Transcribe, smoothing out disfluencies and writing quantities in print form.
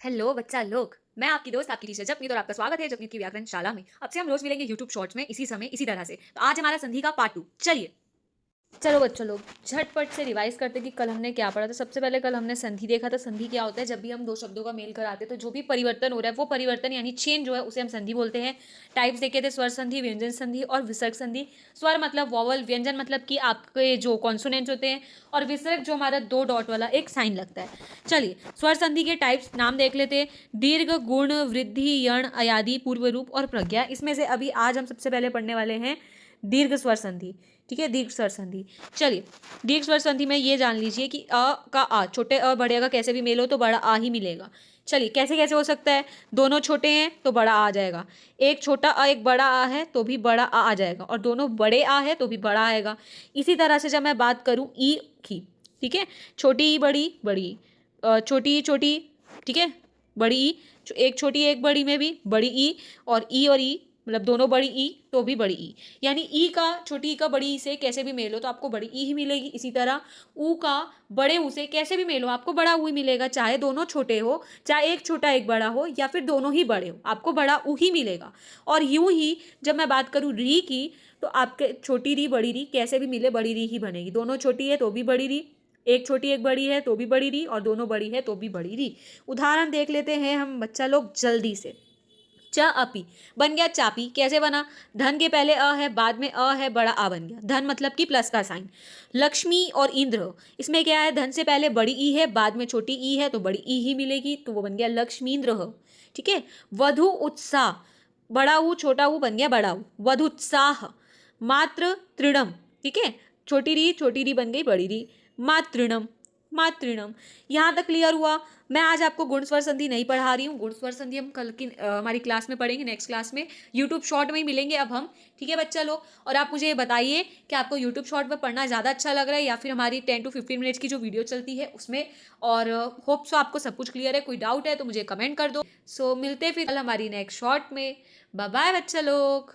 Hello बच्चा लोग। मैं आपकी दोस्त आपकी टीचर जपनीत और आपका स्वागत है जपनीत की व्याकरण शाला में। अब से हम रोज मिलेंगे यूट्यूब शॉर्ट्स में इसी समय इसी तरह से। तो आज हमारा संधि का पार्ट 2। चलिए चलो बच्चों लोग झटपट से रिवाइज करते कि कल हमने क्या पढ़ा था। सबसे पहले कल हमने संधि देखा था। संधि क्या होता है? जब भी हम दो शब्दों का मेल कराते हैं तो जो भी परिवर्तन हो रहा है वो परिवर्तन यानी चेंज जो है उसे हम संधि बोलते हैं। टाइप्स देखे थे स्वर संधि, व्यंजन संधि और विसर्ग संधि। स्वर मतलब वॉवल, व्यंजन मतलब कि आपके जो कॉन्सोनेंट्स होते हैं, और विसर्ग जो हमारा दो डॉट वाला एक साइन लगता है। चलिए स्वर संधि के टाइप्स नाम देख लेते हैं। दीर्घ, गुण, वृद्धि, यण, अयादि, पूर्व रूप और प्रज्ञा। इसमें से अभी आज हम सबसे पहले पढ़ने वाले हैं दीर्घ स्वर संधि। ठीक है, दीर्घ स्वर संधि। चलिए दीर्घ स्वर संधि में ये जान लीजिए कि अ का आ, छोटे अ बड़े अ का कैसे भी मेल हो तो बड़ा आ ही मिलेगा। चलिए कैसे कैसे हो सकता है? दोनों छोटे हैं तो बड़ा आ जाएगा। एक छोटा अ एक बड़ा आ है तो भी बड़ा आ जाएगा, और दोनों बड़े आ है तो भी बड़ा आएगा। इसी तरह से जब मैं बात करूं ई की, ठीक है, छोटी ई बड़ी बड़ी, छोटी ई छोटी, ठीक है, बड़ी ई, एक छोटी एक बड़ी में भी बड़ी ई, और ई मतलब दोनों बड़ी ई तो भी बड़ी ई। यानी ई का छोटी ई का बड़ी ई से कैसे भी मेल हो तो आपको बड़ी ई ही मिलेगी। इसी तरह ऊ का बड़े ऊ से कैसे भी मेल हो आपको बड़ा ऊ ही मिलेगा, चाहे दोनों छोटे हो, चाहे एक छोटा एक बड़ा हो, या फिर दोनों ही बड़े हो, आपको बड़ा ऊ ही मिलेगा। और यूं ही जब मैं बात करूँ री की, तो आपके छोटी री बड़ी री कैसे भी मिले बड़ी री ही बनेगी। दोनों छोटी है तो भी बड़ी री, एक छोटी एक बड़ी है तो भी बड़ी री, और दोनों बड़ी है तो भी बड़ी री। उदाहरण देख लेते हैं हम बच्चा लोग जल्दी से। च अपी बन गया चापी। कैसे बना? धन के पहले अ है, बाद में अ है, बड़ा आ बन गया। धन मतलब कि प्लस का साइन। लक्ष्मी और इंद्र, इसमें क्या है? धन से पहले बड़ी ई है, बाद में छोटी ई है तो बड़ी ई ही मिलेगी, तो वो बन गया लक्ष्मींद्र। ठीक है। वधु उत्साह, बड़ा ऊ छोटा ऊ बन गया बड़ा ऊ, वधुत्साह। मात्र तृणम, ठीक है, छोटी री बन गई बड़ी री, मातृणम, मातृणम। यहाँ तक क्लियर हुआ? मैं आज आपको गुण स्वर संधि नहीं पढ़ा रही हूँ। गुण स्वर संधि हम कल की हमारी क्लास में पढ़ेंगे, नेक्स्ट क्लास में यूट्यूब शॉर्ट में ही मिलेंगे अब हम। ठीक है बच्चा लोग, और आप मुझे ये बताइए कि आपको यूट्यूब शॉर्ट में पढ़ना ज़्यादा अच्छा लग रहा है या फिर हमारी 10 to 15 मिनट्स की जो वीडियो चलती है उसमें। और होप सो आपको सब कुछ क्लियर है। कोई डाउट है तो मुझे कमेंट कर दो। सो मिलते हैं फिर कल हमारी नेक्स्ट शॉर्ट में। बाय बाय बच्चा लोग।